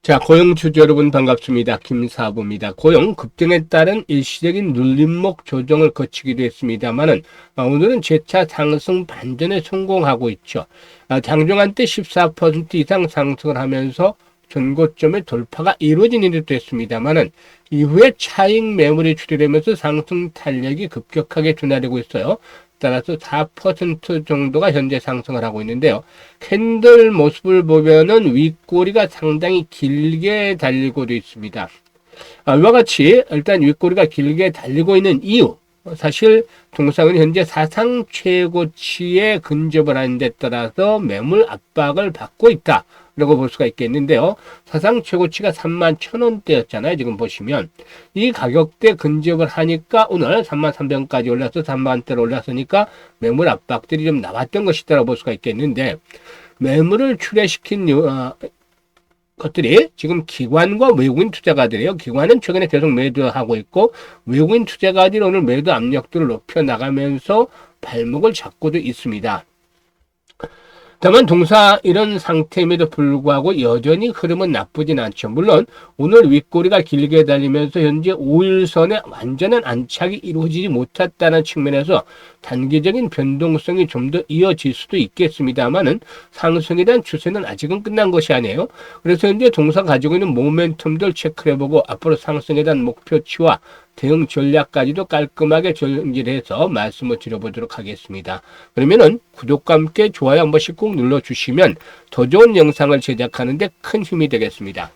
자, 고용주주 여러분 반갑습니다. 김사부입니다. 고용 급등에 따른 일시적인 눌림목 조정을 거치기도 했습니다만은 오늘은 재차 상승 반전에 성공하고 있죠. 장중한 때 14% 이상 상승을 하면서 전고점의 돌파가 이루어진 일이 됐습니다만은 이후에 차익 매물이 출현하면서 상승 탄력이 급격하게 둔화되고 있어요. 따라서 4% 정도가 현재 상승을 하고 있는데요. 캔들 모습을 보면은 윗꼬리가 상당히 길게 달리고도 있습니다. 이와 같이 일단 윗꼬리가 길게 달리고 있는 이유, 사실 동상은 현재 사상 최고치에 근접을 하는 데 따라서 매물 압박을 받고 있다 라고 볼 수가 있겠는데요. 사상 최고치가 31,000원대였잖아요. 지금 보시면 이 가격대 근접을 하니까 오늘 33,000원까지 올라서 3만원대로 올랐으니까 매물 압박들이 좀 나왔던 것이다라고 볼 수가 있겠는데, 매물을 출회시킨 것들이 지금 기관과 외국인 투자가들이에요. 기관은 최근에 계속 매도하고 있고, 외국인 투자가들이 오늘 매도 압력들을 높여 나가면서 발목을 잡고도 있습니다. 다만 동사 이런 상태임에도 불구하고 여전히 흐름은 나쁘진 않죠. 물론 오늘 윗꼬리가 길게 달리면서 현재 5일선에 완전한 안착이 이루어지지 못했다는 측면에서 단기적인 변동성이 좀 더 이어질 수도 있겠습니다만은 상승에 대한 추세는 아직은 끝난 것이 아니에요. 그래서 현재 동사 가지고 있는 모멘텀들 체크를 해보고 앞으로 상승에 대한 목표치와 대응 전략까지도 깔끔하게 정리해서 말씀을 드려보도록 하겠습니다. 그러면은 구독과 함께 좋아요 한 번씩 꼭 눌러주시면 더 좋은 영상을 제작하는 데 큰 힘이 되겠습니다.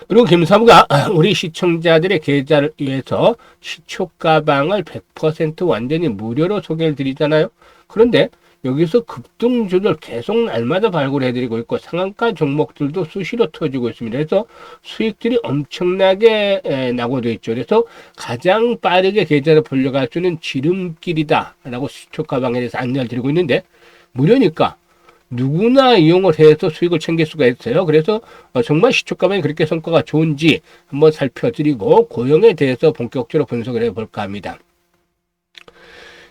그리고 김사부가 우리 시청자들의 계좌를 위해서 시초가방을 100% 완전히 무료로 소개를 드리잖아요. 그런데 여기서 급등 조절 계속 날마다 발굴해드리고 있고 상한가 종목들도 수시로 터지고 있습니다. 그래서 수익들이 엄청나게 나고 되어 있죠. 그래서 가장 빠르게 계좌를 불려갈 수 있는 지름길이다 라고 시초가방에 대해서 안내를 드리고 있는데, 무료니까 누구나 이용을 해서 수익을 챙길 수가 있어요. 그래서 정말 시초가방이 그렇게 성과가 좋은지 한번 살펴드리고 고용에 대해서 본격적으로 분석을 해볼까 합니다.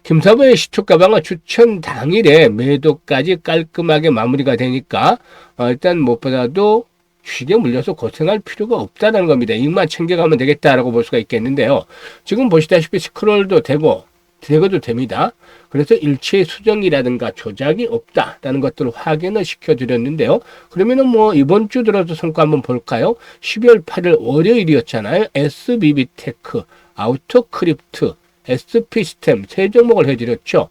김사부의 시초가방은 추천 당일에 매도까지 깔끔하게 마무리가 되니까 일단 무엇보다도 주식에 물려서 고생할 필요가 없다는 겁니다. 이익만 챙겨가면 되겠다라고 볼 수가 있겠는데요. 지금 보시다시피 스크롤도 되고 되고도 됩니다. 그래서 일체 수정이라든가 조작이 없다라는 것들을 확인을 시켜드렸는데요. 그러면은 이번 주 들어서 성과 한번 볼까요? 12월 8일 월요일이었잖아요. SBB테크, 아우토크립트, SP시스템 세 종목을 해드렸죠.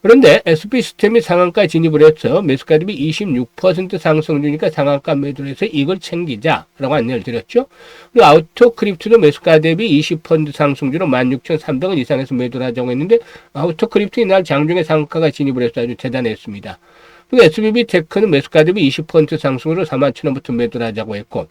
그런데 SP시스템이 상한가에 진입을 했어요. 매수가 대비 26% 상승 중이니까 상한가 매도를 해서 이걸 챙기자라고 안내를 드렸죠. 그리고 아우토크립트도 매수가 대비 20% 상승 중으로 16,300원 이상에서 매도를 하자고 했는데, 아우토크립트 이날 장중에 상한가가 진입을 해서 아주 대단했습니다. 그리고 SBB테크는 매수가 대비 20% 상승으로 41,000원부터 매도를 하자고 했고,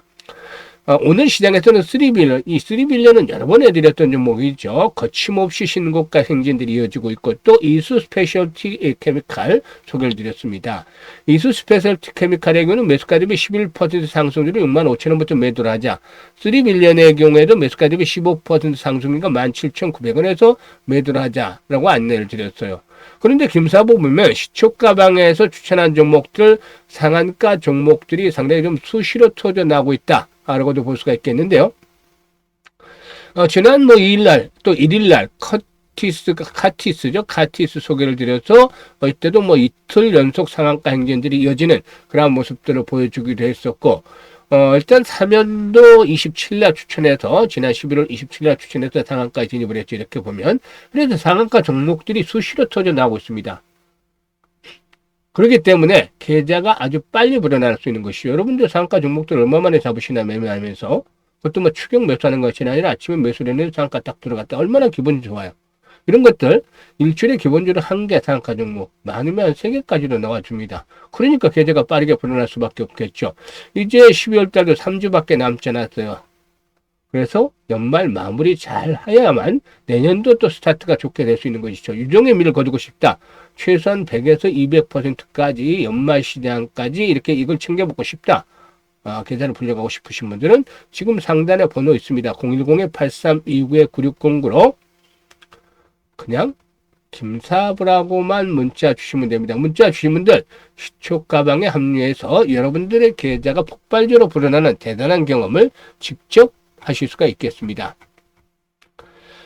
오늘 시장에서는 3빌런, 이 3빌런은 여러 번 해드렸던 종목이죠. 거침없이 신고가 행진들이 이어지고 있고, 또 이수 스페셜티 케미칼 소개를 드렸습니다. 이수 스페셜티 케미칼의 경우는 매수가 대비 11% 상승률로 65,000원부터 매도를 하자. 3빌런의 경우에도 매수가 대비 15% 상승률과 17,900원에서 매도를 하자라고 안내를 드렸어요. 그런데 김사부 보면 시초가방에서 추천한 종목들, 상한가 종목들이 상당히 좀 수시로 터져나오고 있다 라고도 볼 수가 있겠는데요. 지난 2일날 또 1일날 카티스 소개를 드려서 이때도 이틀 연속 상한가 행진들이 이어지는 그런 모습들을 보여주기도 했었고, 일단 사면도 27일 추천해서 지난 11월 27일 추천해서 상한가에 진입을 했죠. 이렇게 보면 그래서 상한가 종목들이 수시로 터져 나오고 있습니다. 그렇기 때문에 계좌가 아주 빨리 불어날 수 있는 것이요. 여러분들 상한가 종목들 얼마 만에 잡으시나 매매하면서, 그것도 추격 매수하는 것이 아니라 아침에 매수를 해서 상한가 딱 들어갔다. 얼마나 기분이 좋아요. 이런 것들 일주일에 기본적으로 1개 상한가 종목, 많으면 3개까지도 나와줍니다. 그러니까 계좌가 빠르게 불어날 수밖에 없겠죠. 이제 12월 달도 3주밖에 남지 않았어요. 그래서 연말 마무리 잘 해야만 내년도 또 스타트가 좋게 될 수 있는 것이죠. 유종의 미를 거두고 싶다. 최소한 100에서 200%까지 연말 시장까지 이렇게 이걸 챙겨보고 싶다. 계좌를 불려가고 싶으신 분들은 지금 상단에 번호 있습니다. 010-8329-9609로 그냥 김사부라고만 문자 주시면 됩니다. 문자 주신 분들 시초가방에 합류해서 여러분들의 계좌가 폭발적으로 불어나는 대단한 경험을 직접 하실 수가 있겠습니다.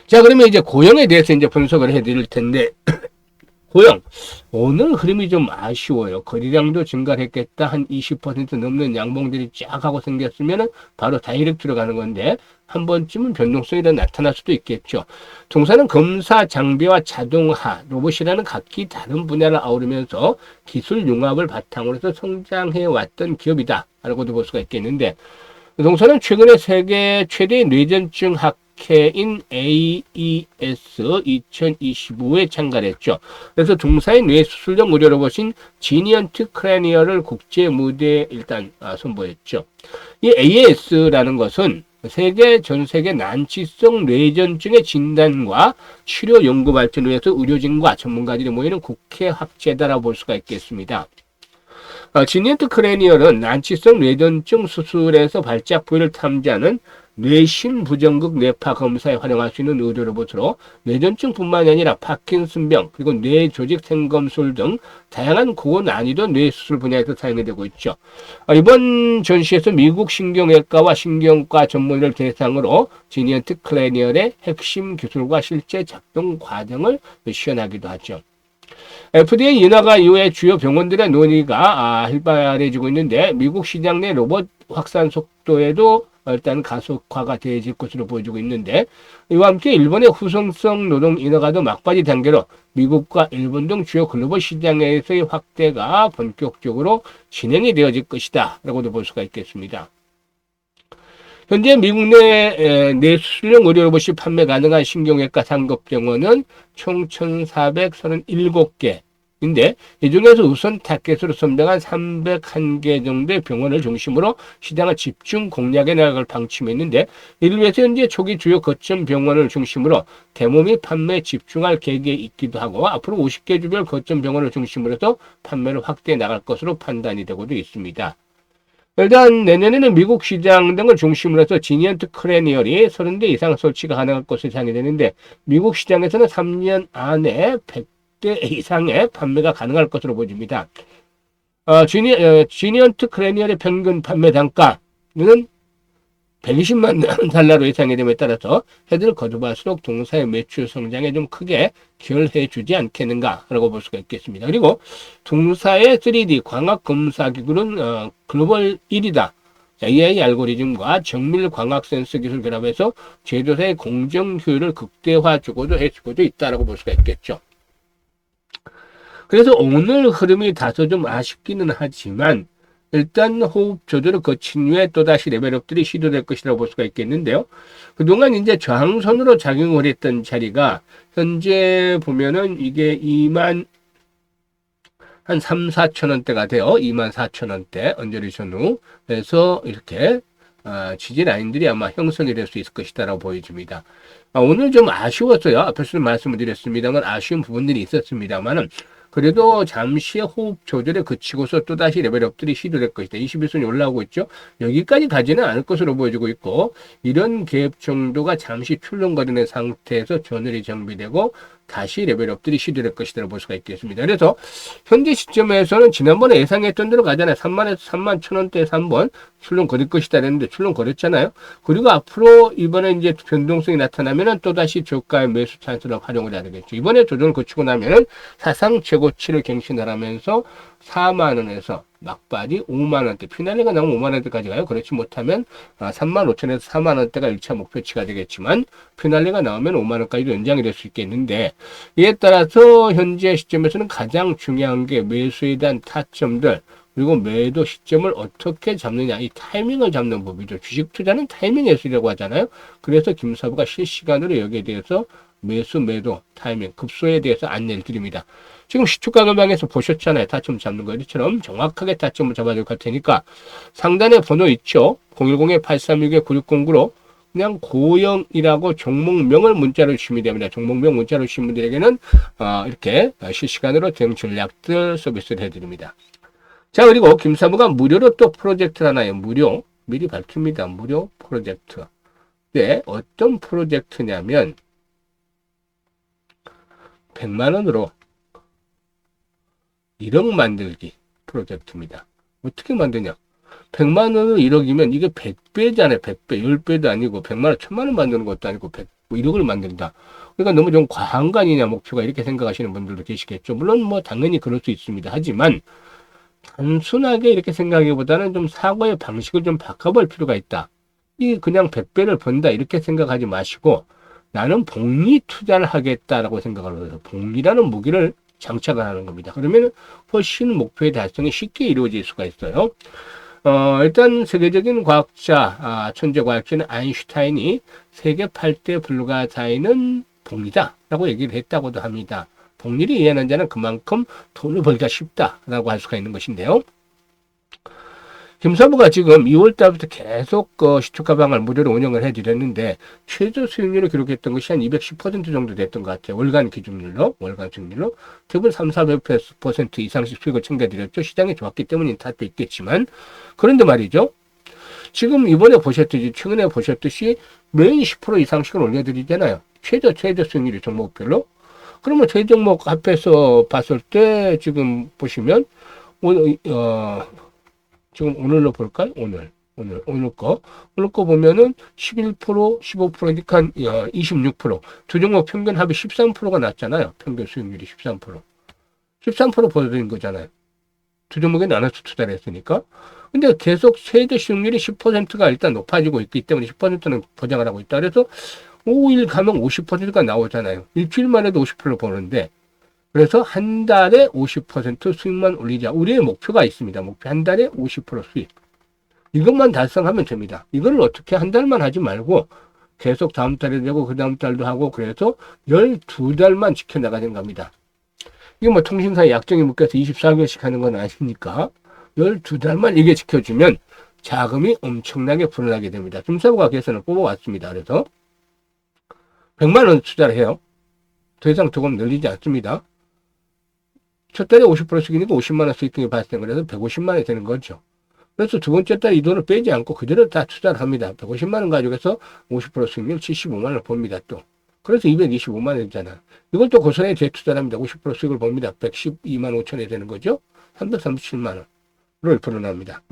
자, 그러면 이제 고용에 대해서 이제 분석을 해드릴 텐데, 고용. 오늘 흐름이 좀 아쉬워요. 거래량도 증가를 했겠다. 한 20% 넘는 양봉들이 쫙 하고 생겼으면 바로 다이렉트로 가는 건데, 한 번쯤은 변동성이 더 나타날 수도 있겠죠. 동사는 검사, 장비와 자동화, 로봇이라는 각기 다른 분야를 아우르면서 기술 융합을 바탕으로 해서 성장해 왔던 기업이다. 라고도 볼 수가 있겠는데, 동사는 최근에 세계 최대 뇌전증 학회인 AES 2025에 참가를 했죠. 그래서 동사의 뇌 수술용 의료 로봇인 지니언트 크래니어를 국제 무대에 일단 선보였죠. 이 AES라는 것은 전 세계 난치성 뇌전증의 진단과 치료 연구 발전을 위해서 의료진과 전문가들이 모이는 국회 학제다라고 볼 수가 있겠습니다. 지니언트 크래니얼은 난치성 뇌전증 수술에서 발작 부위를 탐지하는 뇌심 부정극 뇌파 검사에 활용할 수 있는 의료 로봇으로 뇌전증뿐만 아니라 파킨슨병 그리고 뇌조직 생검술 등 다양한 고난이도 뇌수술 분야에서 사용이 되고 있죠. 이번 전시에서 미국 신경외과와 신경과 전문의를 대상으로 지니언트 크래니얼의 핵심 기술과 실제 작동 과정을 시연하기도 하죠. FDA 인하가 이후에 주요 병원들의 논의가 활발해지고 있는데 미국 시장 내 로봇 확산 속도에도 일단 가속화가 되어질 것으로 보여지고 있는데 이와 함께 일본의 후성성 노동 인하가 더 막바지 단계로 미국과 일본 등 주요 글로벌 시장에서의 확대가 본격적으로 진행이 되어질 것이다 라고도 볼 수가 있겠습니다. 현재 미국 내 뇌수술용 의료 로봇이 판매 가능한 신경외과 상급병원은 총 1,437개인데 이 중에서 우선 타겟으로 선정한 301개 정도의 병원을 중심으로 시장을 집중 공략해 나갈 방침했는데 이를 위해서 현재 초기 주요 거점 병원을 중심으로 데모 및 판매에 집중할 계획에 있기도 하고 앞으로 50개 주별 거점 병원을 중심으로 해서 판매를 확대해 나갈 것으로 판단이 되고도 있습니다. 일단 내년에는 미국 시장 등을 중심으로 해서 지니언트 크래니얼이 30대 이상 설치가 가능할 것으로 예상이 되는데 미국 시장에서는 3년 안에 100대 이상의 판매가 가능할 것으로 보입니다. 지니언트 크래니얼의 평균 판매 단가는 120만 달러로 예상이 됨에 따라서 해를 거듭할수록 동사의 매출 성장에 좀 크게 기여해 주지 않겠는가라고 볼 수가 있겠습니다. 그리고 동사의 3D 광학 검사 기술은 글로벌 1위다. AI 알고리즘과 정밀 광학 센서 기술 결합해서 제조사의 공정 효율을 극대화 주고도 해주고도 있다라고 볼 수가 있겠죠. 그래서 오늘 흐름이 다소 좀 아쉽기는 하지만 일단 호흡 조절을 거친 후에 또다시 레벨업들이 시도될 것이라고 볼 수가 있겠는데요. 그동안 이제 저항선으로 작용을 했던 자리가 현재 보면은 이게 2만 한 3, 4천 원대가 돼요. 2만 4천 원대 언저리션 후. 그래서 이렇게 지지 라인들이 아마 형성이 될 수 있을 것이다라고 보여집니다. 오늘 좀 아쉬웠어요. 앞에서 말씀을 드렸습니다만 아쉬운 부분들이 있었습니다만은 그래도 잠시의 호흡 조절에 그치고서 또다시 레벨업들이 시도될 것이다. 21선이 올라오고 있죠. 여기까지 가지는 않을 것으로 보여지고 있고 이런 갭 정도가 잠시 출렁거리는 상태에서 전열이 정비되고 다시 레벨업들이 시도될 것이라고 볼 수가 있겠습니다. 그래서 현재 시점에서는 지난번에 예상했던 대로 가잖아요. 3만에서 3만 1,000원대에서 한번 출렁거릴 것이다 했는데 출렁거렸잖아요. 그리고 앞으로 이번에 이제 변동성이 나타나면은 또다시 저가의 매수 찬스를 활용을 해야 되겠죠. 이번에 조정을 거치고 나면은 사상 최고치를 갱신하면서 4만 원에서 막바지 5만 원대, 피날레가 나오면 5만 원대까지 가요. 그렇지 못하면 3만 5천에서 4만 원대가 1차 목표치가 되겠지만 피날레가 나오면 5만 원까지도 연장이 될 수 있겠는데 이에 따라서 현재 시점에서는 가장 중요한 게 매수에 대한 타점들 그리고 매도 시점을 어떻게 잡느냐 이 타이밍을 잡는 법이죠. 주식 투자는 타이밍 예술이라고 하잖아요. 그래서 김사부가 실시간으로 여기에 대해서 매수 매도 타이밍 급소에 대해서 안내를 드립니다. 지금 시초가 방에서 보셨잖아요. 타점 잡는 것처럼 정확하게 타점을 잡아줄 것 테니까 상단에 번호 있죠. 010-836-9609로 그냥 고영이라고 종목명을 문자로 주시면 됩니다. 종목명 문자로 주신 분들에게는 이렇게 실시간으로 대응 전략들 서비스를 해드립니다. 자, 그리고 김사부가 무료로 또 프로젝트를 하나요. 무료 미리 밝힙니다. 무료 프로젝트. 네, 어떤 프로젝트냐면 100만 원으로 1억 만들기 프로젝트입니다. 어떻게 만드냐? 100만 원으로 1억이면 이게 100배잖아요. 100배, 10배도 아니고 100만 원, 1000만 원 만드는 것도 아니고 1억을 만든다. 그러니까 너무 좀 과한 거 아니냐 목표가 이렇게 생각하시는 분들도 계시겠죠. 물론 뭐 당연히 그럴 수 있습니다. 하지만 단순하게 이렇게 생각하기보다는 좀 사고의 방식을 좀 바꿔볼 필요가 있다. 이 그냥 100배를 번다 이렇게 생각하지 마시고 나는 복리 투자를 하겠다라고 생각을 해서 복리라는 무기를 장착을 하는 겁니다. 그러면 훨씬 목표의 달성이 쉽게 이루어질 수가 있어요. 일단 세계적인 과학자, 천재 과학자는 아인슈타인이 세계 8대 불가사의는 복리다라고 얘기를 했다고도 합니다. 복리를 이해하는 자는 그만큼 돈을 벌기가 쉽다라고 할 수가 있는 것인데요. 김사부가 지금 2월 달부터 계속 시초가방을 무료로 운영을 해드렸는데 최저 수익률을 기록했던 것이 한 210% 정도 됐던 것 같아요. 월간 기준율로, 월간 수익률로. 대부분 3,400% 이상씩 수익을 챙겨드렸죠. 시장이 좋았기 때문인 탓도 있겠지만. 그런데 말이죠. 지금 이번에 보셨듯이, 최근에 보셨듯이 매일 10% 이상씩을 올려드리잖아요. 최저 수익률이 종목별로. 그러면 제 종목 앞에서 봤을 때 지금 보시면, 지금 오늘로 볼까요? 오늘 거 보면은 11%, 15%니까 26%. 두 종목 평균 합이 13%가 났잖아요. 평균 수익률이 13%. 13% 벌어진 거잖아요. 두 종목에 나눠서 투자를 했으니까. 근데 계속 최저 수익률이 10%가 일단 높아지고 있기 때문에 10%는 보장을 하고 있다. 그래서 5일 가면 50%가 나오잖아요. 일주일만 해도 50% 버는데 그래서 한 달에 50% 수익만 올리자. 우리의 목표가 있습니다. 목표 한 달에 50% 수익. 이것만 달성하면 됩니다. 이걸 어떻게 한 달만 하지 말고 계속 다음 달에 되고 그 다음 달도 하고 그래서 12달만 지켜나가는 겁니다. 이게 뭐 통신사에 약정이 묶여서 24개월씩 하는 건 아니니까 12달만 이게 지켜주면 자금이 엄청나게 불어나게 됩니다. 금사부가 계산을 뽑아왔습니다. 그래서 100만 원 투자를 해요. 더 이상 조금 늘리지 않습니다. 첫 달에 50%씩이니까 50만 원 수익등이 발생을 해서 150만 원이 되는 거죠. 그래서 두 번째 달에 이 돈을 빼지 않고 그대로 다 투자를 합니다. 150만 원 가지고서 50% 수익률 75만 원을 법니다, 또. 그래서 225만 원이잖아. 이걸 또 고스란히 재투자를 합니다. 50% 수익을 법니다. 112만 5천이 되는 거죠. 337만 원을 불어납니다.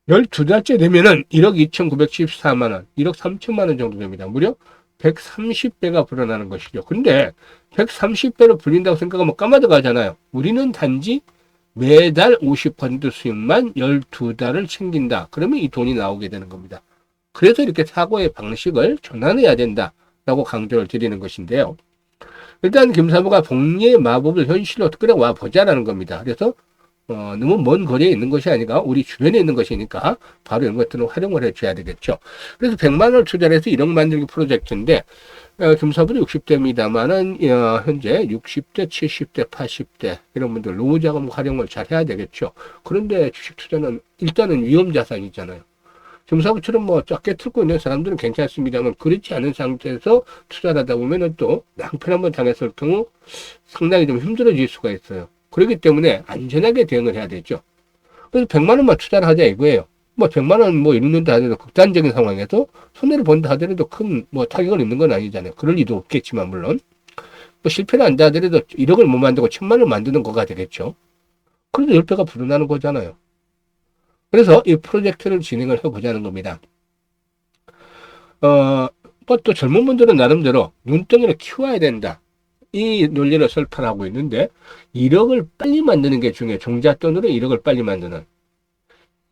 12달째 되면은 1억 2,914만 원, 1억 3천만 원 정도 됩니다. 무려 130배가 불어나는 것이죠. 근데 130배로 불린다고 생각하면 까마득 하잖아요. 우리는 단지 매달 50% 수익만 12달을 챙긴다. 그러면 이 돈이 나오게 되는 겁니다. 그래서 이렇게 사고의 방식을 전환해야 된다라고 강조를 드리는 것인데요. 일단 김사부가 복리의 마법을 현실로 끌어와 보자라는 겁니다. 그래서 너무 먼 거리에 있는 것이 아니라 우리 주변에 있는 것이니까 바로 이런 것들을 활용을 해줘야 되겠죠. 그래서 100만 원을 투자를 해서 1억 만들기 프로젝트인데 김사부도 60대입니다만은 현재 60대, 70대, 80대 이런 분들 노후 자금 활용을 잘 해야 되겠죠. 그런데 주식 투자는 일단은 위험 자산이잖아요. 김사부처럼 뭐 작게 틀고 있는 사람들은 괜찮습니다만 그렇지 않은 상태에서 투자를 하다 보면은 또 낭패 한번 당했을 경우 상당히 좀 힘들어질 수가 있어요. 그렇기 때문에 안전하게 대응을 해야 되죠. 그래서 100만 원만 투자를 하자 이거예요. 뭐 100만 원 뭐 잃는다 하더라도 극단적인 상황에서 손해를 본다 하더라도 큰 뭐 타격을 입는 건 아니잖아요. 그럴 리도 없겠지만 물론 뭐 실패를 한다 하더라도 1억을 못 만들고 1000만 원 만드는 거가 되겠죠. 그래도 10배가 불어나는 거잖아요. 그래서 이 프로젝트를 진행을 해보자는 겁니다. 뭐 또 젊은 분들은 나름대로 눈덩이를 키워야 된다. 이 논리를 설파하고 있는데 1억을 빨리 만드는 게 중요해요. 종잣돈으로 1억을 빨리 만드는.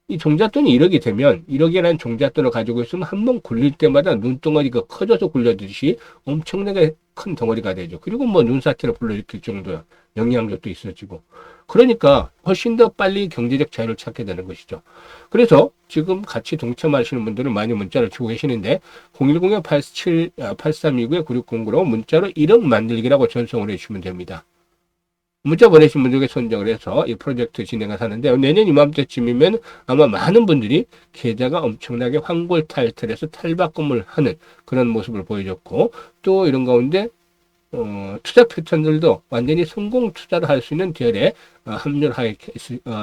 이 종잣돈이 1억이 되면 1억이라는 종잣돈을 가지고 있으면 한 번 굴릴 때마다 눈덩어리가 커져서 굴려듯이 엄청나게 큰 덩어리가 되죠. 그리고 뭐 눈사태를 불러일으킬 정도야. 영양력도 있어지고. 그러니까 훨씬 더 빨리 경제적 자유를 찾게 되는 것이죠. 그래서 지금 같이 동참하시는 분들은 많이 문자를 주고 계시는데 010-87-8329-9609로 문자로 1억 만들기라고 전송을 해주시면 됩니다. 문자 보내신 분들에게 선정을 해서 이 프로젝트 진행을 하는데 내년 이맘때쯤이면 아마 많은 분들이 계좌가 엄청나게 환골탈태해서 탈바꿈을 하는 그런 모습을 보여줬고 또 이런 가운데 투자 패턴들도 완전히 성공 투자를 할 수 있는 대열에 합류할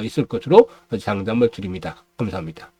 있을 것으로 장담을 드립니다. 감사합니다.